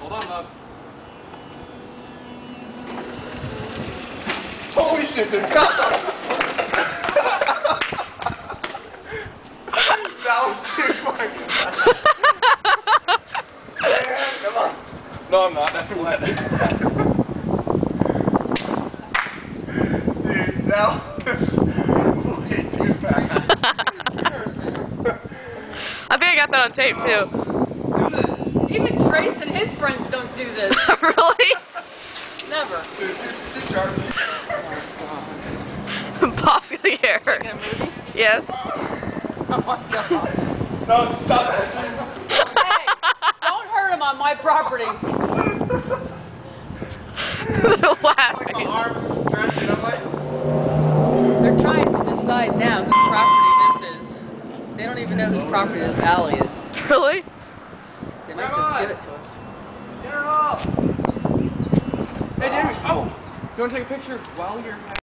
Hold on, Bob. Holy shit, dude. Stop! That was too fucking Man, come on. No, I'm not. That's wet. Dude, that was way too fast. I think I got that on tape too. Do this. Even Trace and his friends don't do this. Really? Never. Dude, this garbage. Bob's gonna get hurt. In a movie? Yes. Oh my god. No, stop it. Hey, don't hurt him on my property. They're My laughing. arms are stretching. I'm like, They're trying to decide now whose property this is. They don't even know whose property this alley is. Really? They might just give it to us. get her off. Hey, Jamie. Oh! You want to take a picture while you're...